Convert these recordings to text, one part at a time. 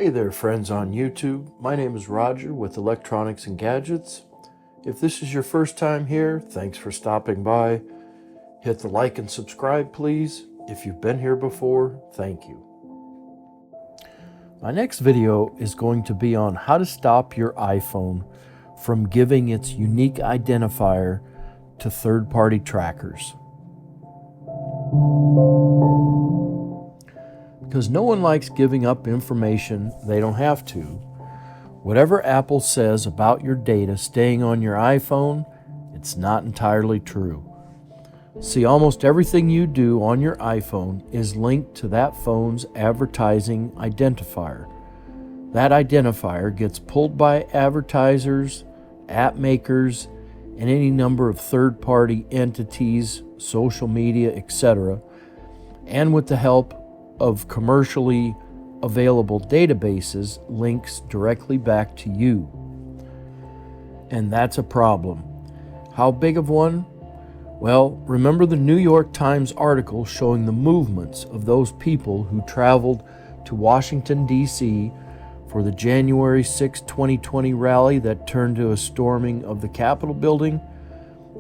Hey there, friends on YouTube. My name is Roger with Electronics and Gadgets. If this is your first time here, thanks for stopping by. Hit the like and subscribe, please. If you've been here before, thank you. My next video is going to be on how to stop your iPhone from giving its unique identifier to third-party trackers. Because no one likes giving up information they don't have to. Whatever Apple says about your data staying on your iPhone, it's not entirely true. See, almost everything you do on your iPhone is linked to that phone's advertising identifier. That identifier gets pulled by advertisers, app makers, and any number of third-party entities, social media, etc., and with the help of commercially available databases, links directly back to you. And that's a problem. How big of one? Well, remember the New York Times article showing the movements of those people who traveled to Washington, D.C. for the January 6, 2020 rally that turned to a storming of the Capitol building?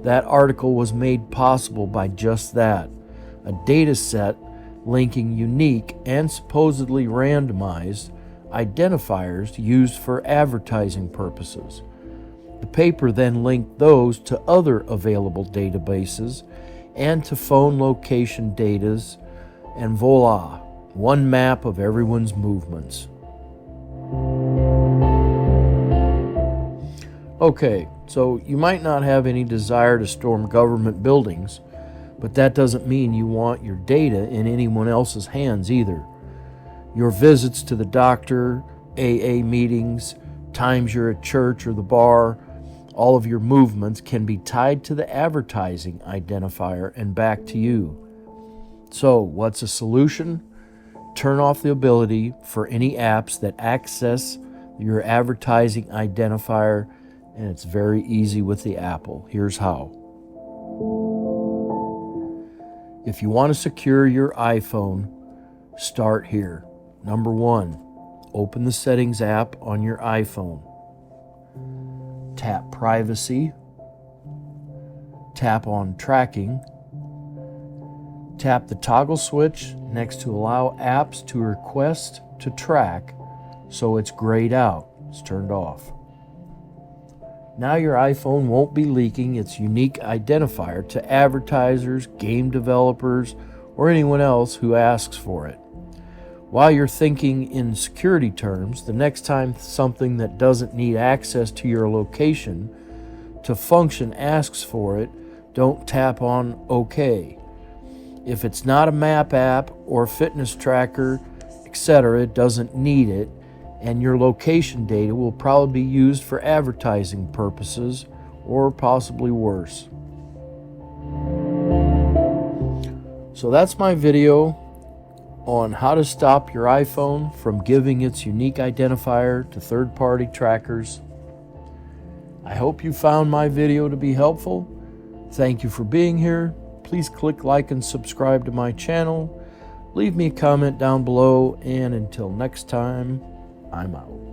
That article was made possible by just that, a data set linking unique and supposedly randomized identifiers used for advertising purposes. The paper then linked those to other available databases and to phone location data, and voila, one map of everyone's movements. Okay, so you might not have any desire to storm government buildings, but that doesn't mean you want your data in anyone else's hands either. Your visits to the doctor, AA meetings, times you're at church or the bar, all of your movements can be tied to the advertising identifier and back to you. So, what's a solution? Turn off the ability for any apps that access your advertising identifier, and it's very easy with the Apple. Here's how. If you want to secure your iPhone, start here. Number 1, open the Settings app on your iPhone. Tap Privacy. Tap on Tracking. Tap the toggle switch next to Allow Apps to Request to Track, so it's grayed out. It's turned off. Now your iPhone won't be leaking its unique identifier to advertisers, game developers, or anyone else who asks for it. While you're thinking in security terms, the next time something that doesn't need access to your location to function asks for it, don't tap on OK. If it's not a map app or fitness tracker, etc., it doesn't need it, and your location data will probably be used for advertising purposes or possibly worse. So that's my video on how to stop your iPhone from giving its unique identifier to third-party trackers. I hope you found my video to be helpful. Thank you for being here. Please click like and subscribe to my channel. Leave me a comment down below, and until next time, I'm out.